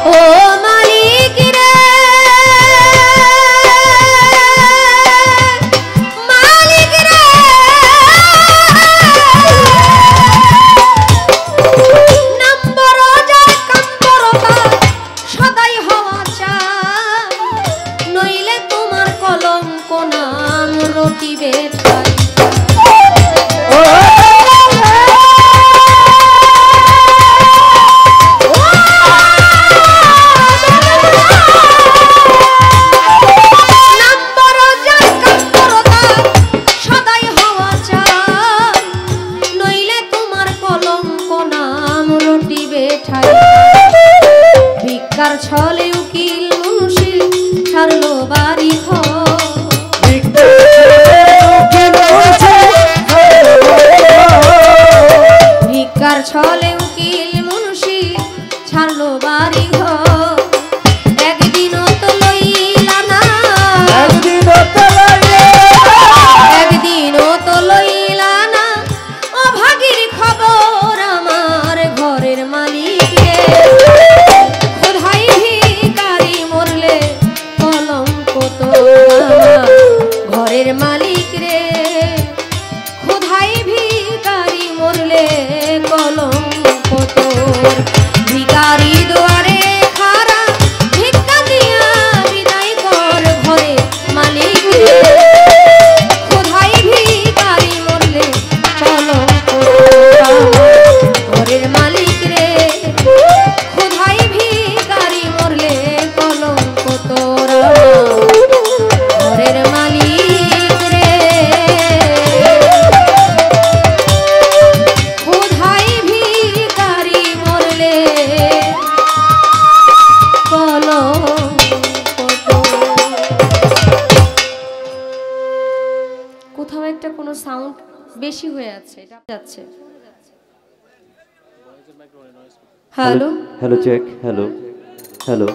ও মালিক রে মালিক রে নম্বর যার কাম্বরতা সদাই হওয়া চাই নইলে তোমার কলঙ্ক নাম রটিবে ঠাই নম্বর যার কাম্বরতা সদাই হওয়া চাই নইলে তোমার কলঙ্ক নাম রটিবে ঠাই ভিক্ষার ছলে উকিল মুন্সি ছাড়লো বাড়ি ঘর ভিক্ষার ছলে উকিল মুন্সি ছাড়লো বাড়ি ঘর একদিনও তো লইলা না একদিনও তো লইলা না অভাগীর খবর আমার ঘরের মালিক রে ক্ষুধাই ভিখারি মরলে কলঙ্ক তোর আমার ঘরের মালিক রে ক্ষুধাই ভিখারি মরলে কলঙ্ক তোর ভিখারি দুয়ারে খারা ভিক্ষা দিয়া বিদায় কর ঘরে মালিক রে ক্ষুধাই ভিখারি মরলে কলঙ্ক তোর আমার ঘরের মালিক রে ক্ষুধাই ভিখারি মরলে কলঙ্ক তোর আমার ঘরের মালিক রে ক্ষুধাই ভিখারি মরলে কলঙ্ক কোথাও একটা কোনো সাউন্ড বেশি হয়ে আছে এটা যাচ্ছে hello hello check hello hello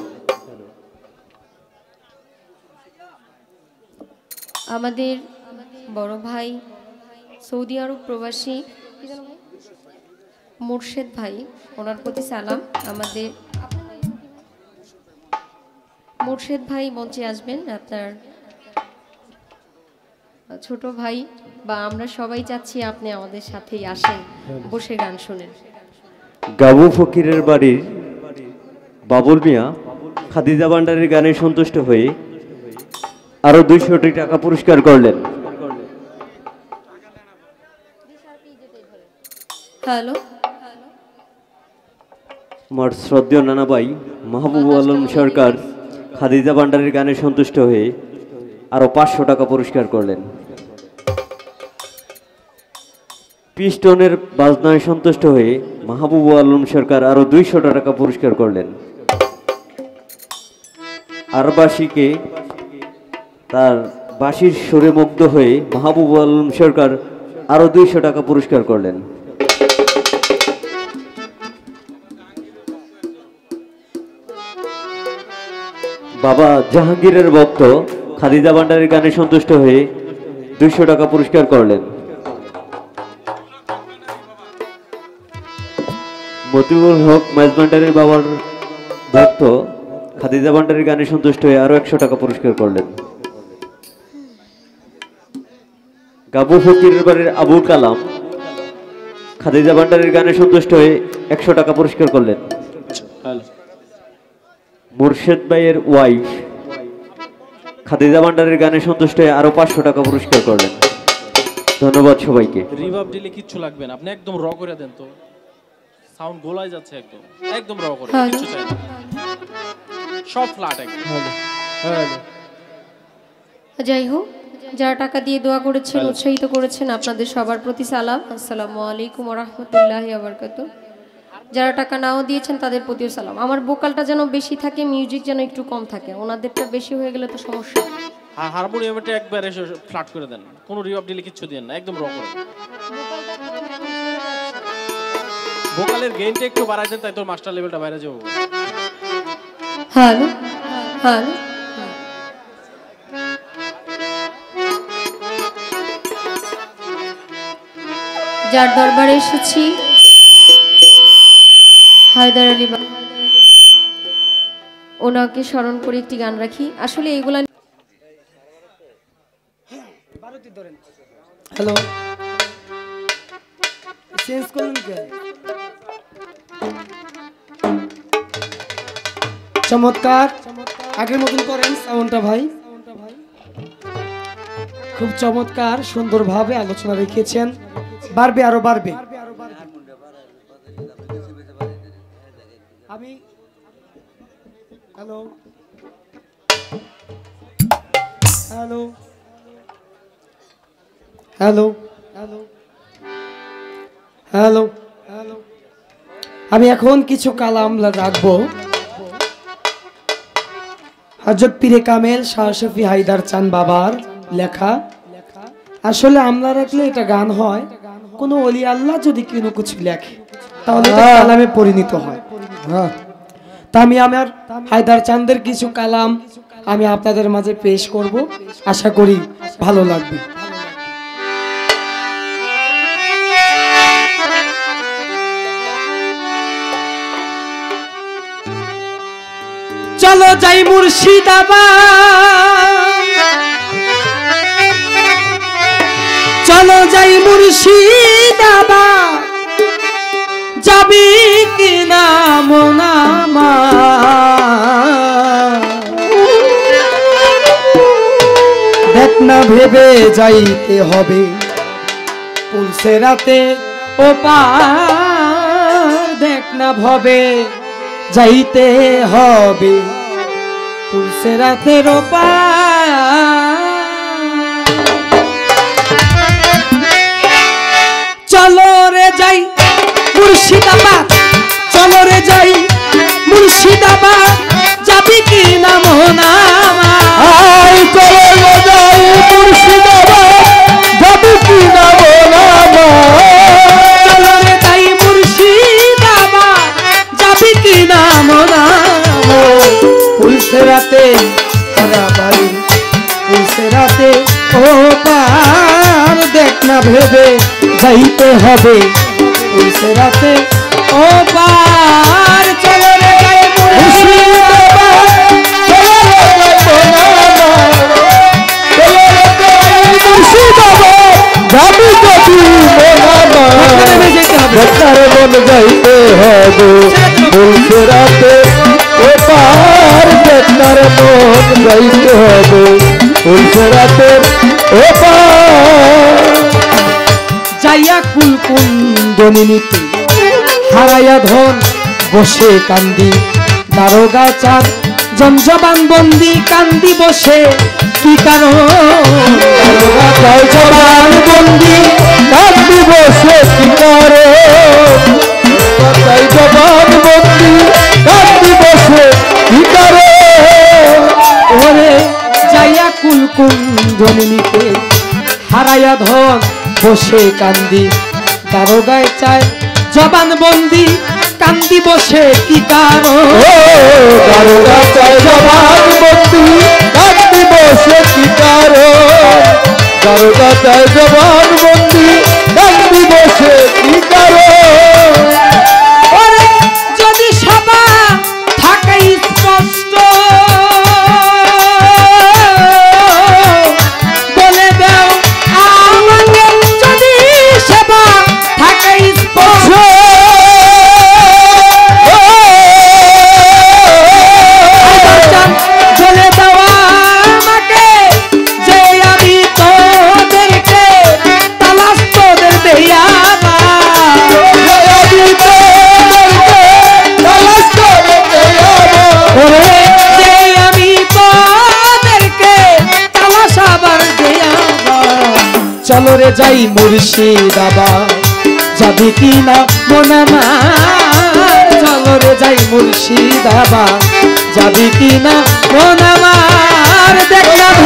আমাদের বড় ভাই সৌদি আরব প্রবাসী মুর্শেদ ভাই ওনার প্রতি সালাম আমাদের মুর্শেদ ভাই মঞ্চে আসবেন আপনার ছোট ভাই বা আমরা সবাই চাচ্ছি আপনি আমাদের সাথেই আসেন বসে গান শুনেন গাবু ফকিরের বাড়ির বাবুল মিয়া খাদিজা ভান্ডারের গানে সন্তুষ্ট হয়ে আরো 200 টাকা পুরস্কার করলেন। হ্যালো আমার শ্রদ্ধেয় নানা ভাই মাহবুব আলম সরকার খাদিজা ভান্ডারের গানে সন্তুষ্ট হয়ে আরো 500 টাকা পুরস্কার করলেন। পিস্টনের বাজনায় সন্তুষ্ট হয়ে মাহবুব আলম সরকার আরো 200 টাকা পুরস্কার করলেন। আর বাসীকে তার বাঁশির সুরে মুগ্ধ হয়ে মাহবুব আলম সরকার আরো 200 টাকা পুরস্কার করলেন। বাবা জাহাঙ্গীরের ভক্ত খাদিজা ভান্ডারের গানে সন্তুষ্ট হয়ে 200 টাকা পুরস্কার করলেন। মতিউল হক মাইজ ভান্ডারের বাবার ভক্ত খাদিজা ভান্ডারের গানে সন্তুষ্ট হয়ে আরো 100 টাকা পুরস্কার করলেন। গাবু ফকিরের বাড়ির আবুল কালাম খাদিজা ভান্ডারের গানে সন্তুষ্ট হয়ে 100 টাকা পুরস্কার করলেন। মুর্শেদ ভাইয়ের ওয়াইফ খাদিজা ভান্ডারের গানে সন্তুষ্ট হয়ে আরো 500 টাকা পুরস্কার করলেন। ধন্যবাদ সবাইকে। রিভাব দিলে কিচ্ছু লাগবে না, আপনি একদম র করে দেন তো। সাউন্ড গোলাই যাচ্ছে একদম একদম র করে হ্যালো। কিছু চাই না সব ফ্ল্যাট একদম যাই হোক, যারা টাকা দিয়ে দোয়া করেছেন, উৎসাহিত করেছেন, আপনাদের সবার প্রতি সালাম। আসসালামু আলাইকুম ওয়া রাহমাতুল্লাহি ওয়া বারাকাতুহু। যারা টাকা নাও দিয়েছেন তাদের প্রতিও সালাম। আমার ভোকালটা যেন বেশি থাকে, মিউজিক যেন একটু কম থাকে, ওনাদেরটা বেশি হয়ে গেলে তো সমস্যা। হারমোনিয়ামটা একবার এসে ফ্ল্যাট করে দেন, কোনো রিভার্ব দিলে কিচ্ছু দেন না, একদম র করে। ভোকালের গেইনটা একটু বাড়াই দেন, তাই তোর মাস্টার লেভেলটা বাইরে যাবো। হ্যালো হ্যালো, যার দরবারে এসেছি হায়দার আলী বাবা, ওনাকে স্মরণ করে একটি গান রাখি। আসলে এগুলা হ্যালো, চেঞ্জ করুন কেন? চমৎকার, আগের মতন করেন সাউন্ডটা ভাই। খুব চমৎকার, সুন্দরভাবে আলোচনা রেখেছেন, বাড়বে আরো বাড়বে। আমি hello hello hello hello hello hello, আমি এখন কিছু কালাম রাখবো। হযরত পীরে কামেল শাহ শফি হায়দার চাঁদ বাবার লেখা। আসলে আমরা রাখলে এটা গান হয়, কোনো ওলি আল্লাহ যদি কোনো কিছু লেখে তাহলে এটা কালামে পরিণত হয়। তা আমি আমার হায়দার চাঁদের কিছু কালাম আমি আপনাদের মাঝে পেশ করব, আশা করি ভালো লাগবে। চলো যাই মুর্শিদাবাদ, চলো যাই মুর্শিদাবাদ, যাবি কি না মোনামা, দেখ না ভেবে যাইতে হবে পুলসে রাতে ও পার, দেখ না ভবে যাইতে হবে পুলসে রাতের ও পার। চলো রে যাই মুর্শিদাবাদ, চলো রে যাই মুর্শিদাবাদ, যাবি কি না মোহনামা, চলো রে যাই মুর্শিদাবাদ, যাবি কি না মোহনামা, চলো রে যাই মুর্শিদাবাদ, যাবি কি না মোহনামা, পুলসে রাতে ওরা বাড়ি পুলসে রাতে ও পার, দেখ না ভেবে যাইতে হবে পুলসে রাতে ও পার। চলো রে যাই মুর্শিদাবাদ, চলো রে যাই মুর্শিদাবাদ, যাবি যদি মোহনামা, বেকার মন যাইতে হবে বলছে রাতে ও পার, বেকার মন যাইতে হবে বলছে রাতে ও পার। যাইয়া কুল কুন্দনিতে হারাইয়া ধন বসে কান্দি, দারোগা চাঁদ জমজবান বন্দি কান্দি বসে কি কারণ, দারোগা চাঁদ জবান বন্দি কান্দি বসে কি কারণ, দারোগা চাঁদ জবান বন্দি কান্দি বসে কি কারণ। ওরে যাইয়া কুল কুন্দনিতে হারাইয়া ধন বসে কান্দি, দারোগায় চায় জবান বন্দি কান্দি বসে কি কারণ, দারোগা চাঁদ জবান বন্দি কান্দি বসে কি কারণ, দারোগা চাঁদ জবান বন্দি কান্দি বসে কি কারণ। ওরে যদি সবা থাকে স্পষ্ট বলে দাও আমাকে, যদি সেবা থাকে স্পষ্ট বলে দাও আমাকে, যে আমি তোদেরকে তালাশ তোদের দেয়া চলো রে যাই মুর্শিদাবাদ যাবি কি না মন আমার চলো রে যাই মুর্শিদাবাদ যাবি কি না মন আমার দেখলাম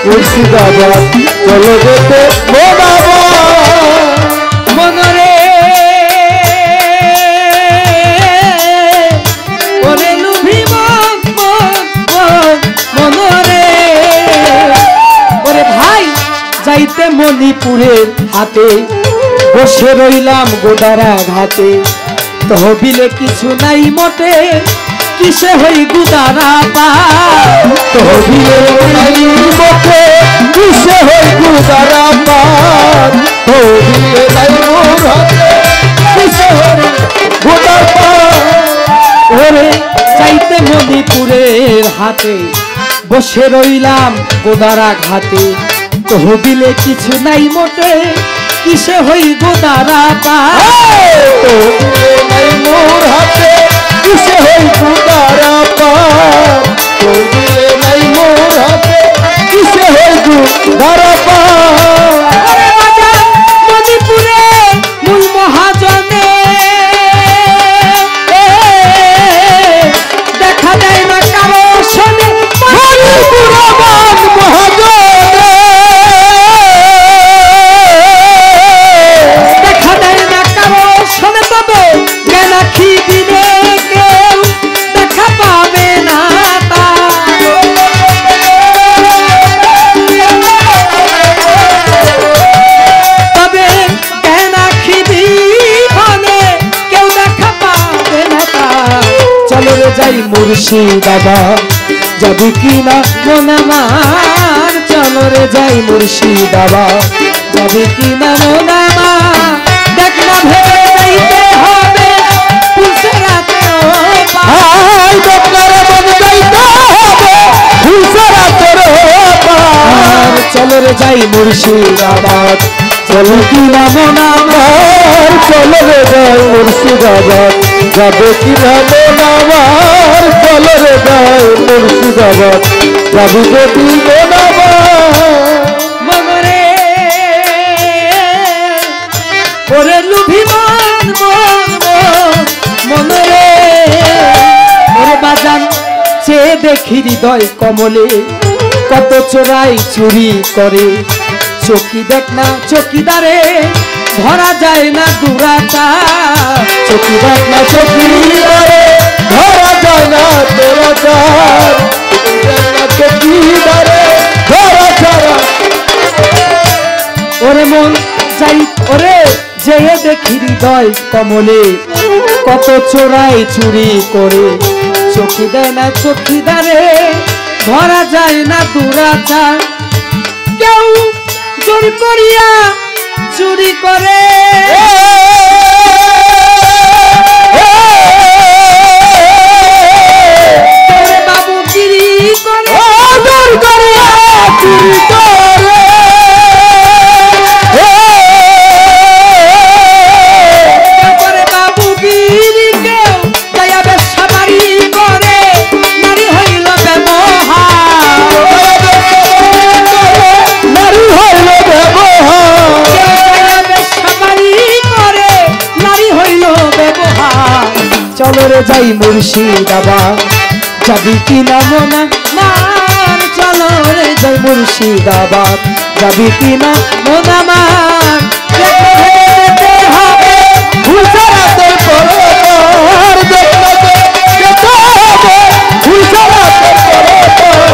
মুর্শিদাবাদ চলো যেতে মনরে ওরে লুভি মনরে ওরে ভাই যাইতে মণিপুরের হাতে বসে রইলাম গোদারা ঘাটে তহবিলে কিছু নাই মোটে কিসে হই গুদারা পা তহবিলে নাই মোটে কিসে হই গুদারা পা তহবিলে নাই মোর হাতে কিসে হই গুদারা পা ওরে চাইতে মণিপুরের হাতে বসে রইলাম গোদারা ঘাটে তহবিলে কিছু নাই মোটে কিসে হই গোদারা পা তহবিলে নাই মোর হাতে কিসে হই গোদারা পা তহবিলে নাই মোর হাতে কিসে হই গোদারা পা মণিপুরে মূল মহাজনে দেখা দেয় না কারো শোনে যাই মুর্শিদাবাদ যাবি কি না মন আমার চলো রে যাই মুর্শিদাবাদ যাবি কি না মন আমার দেখলাম ভেবে যাইতে হবে ফুলসরাতে ভাই দেখলাম মন যাইতে হবে ফুলসরাতে পার চলো রে যাই মুর্শিদাবাদ চলো কি না মন আমার চলো রে যাই মুর্শিদাবাদ যাবে কি না মন আমার চলো রে যাই মুর্শিদাবাদ যাবি যদি মন আমার মনরে ওরে লুভি মনরে ওরে বাজান চেয়ে দেখি হৃদয় কমলে কত চোরাই চুরি করে চকি দেখ না চকিদারে ধরা যায় না দুরাচার চকি দেখ না চকিদারে ধরা যায় না দুরাচার চকিদারে ধরা ছাড়া ওরে মন যাই ওরে যেয়ে দেখি হৃদয় কমলে কত চোরাই চুরি করে চকি দেয় না চকিদারে ধরা যায় না দুরাচার কেউ জোর করিয়া চুরি করে বাবু গিরি করে জোর করিয়া চুরি করে বাবু গিরি কেউ দয়া ব্যবসা বাড়ি করে নারী হইল ব্যবহার নারী হইল চলো রে যাই মুর্শিদাবাদ যাবি কি না মন আমার চলো রে যাই মুর্শিদাবাদ যাবি কি না মন আমার যেতে হবে ফুলসরাতের পরপার যেতে হবে ফুলসরাতের পরপার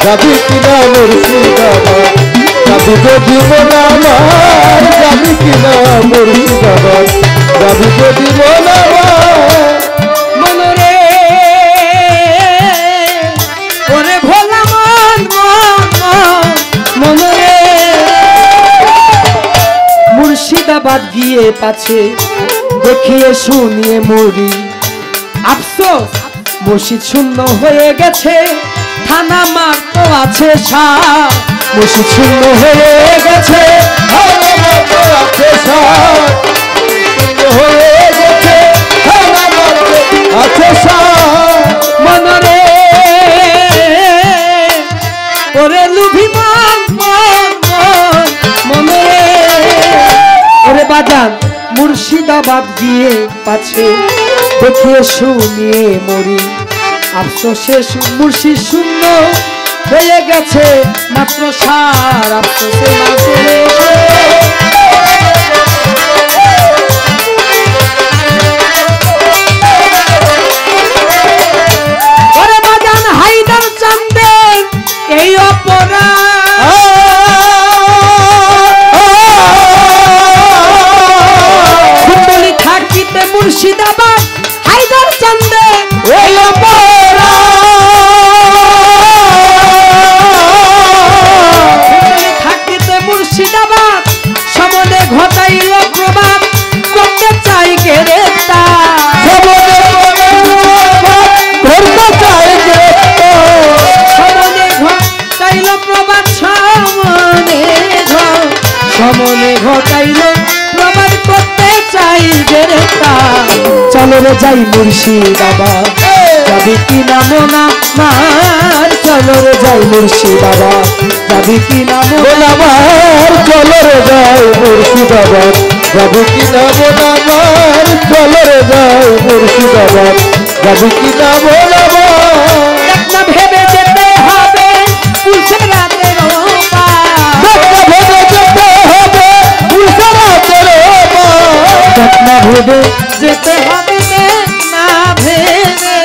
যাবি কি না মুর্শিদাবাদ যাবি যদি মন আমার যাবি কি না মুর্শিদাবাদ যাবি যদি মন আমার মনরে ওরে ভোলা মনরে মুর্শিদাবাদ গিয়ে পাছে দেখিয়ে শুনিয়ে মরি আফসোস মসজিদ শূন্য হয়ে গেছে থানা মার তো আছে মুর্শিদ শূন্য হয়ে গেছে আমার মধ্যে আছে সার, শূন্য হয়ে গেছে আমার মধ্যে আছে সার। মনরে ওরে লুভি মনরে ওরে বাজান মুর্শিদাবাদ গিয়ে পাছে দেখিয়ে শুনিয়ে মরি, আফসোসে মুর্শিদ শূন্য হয়ে গেছে মাত্র সার, আফসোসে ওরে বাজান হায়দার চান্দে এই অপরাধ থাকিতে মুর্শিদাবাদ হায়দার চান্দে এই থাকিতে মুর্শিদাবাদ সমনে ঘটাইল প্রবাদ, করতে চাই গ্রেফতার করতে চাই সমনে ঘটাইল প্রবাদ, সমনে ঘটাইল প্রবাদ, করতে চাই গ্রেফতার। চলো রে যাই মুর্শিদাবাদ যাবি কি নাম না মার, চলো রে যাই মুর্শিদাবাদ যাবি কি নাম আমার, চলো রে যাই মুর্শিদাবাদ যাবি কি নাম আমার, চলো রে যাই মুর্শিদাবাদ যাবি কি নাম আমার। না ভেবে যেতে হবে পুলিশের রাতের ভেবে যেতে হবে পুরসরাতের না ভেবে যেতে হবে, না ভেবে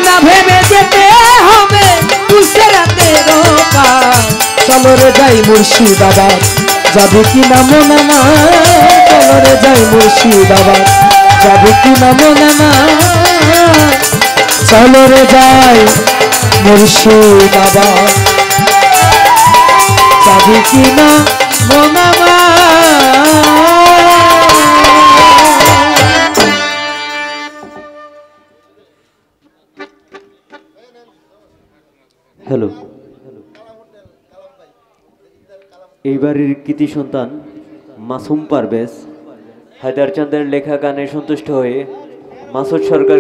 না ভেবে যেতে হবে পুলিশের রাতের চলো রে যাই মুর্শিদাবাদ যাবে কি নাম নানা, চলো রে যাই মুর্শিদাবাদ যাবে কি নাম নানা, চলো রে যাই মুর্শিদাবাদ যাবে কি না নানা। হ্যালো, এই বাড়ির কৃতি সন্তান মাসুম পারভেজ হায়দার চাঁদের লেখা গানে সন্তুষ্ট হয়ে মাসুদ সরকার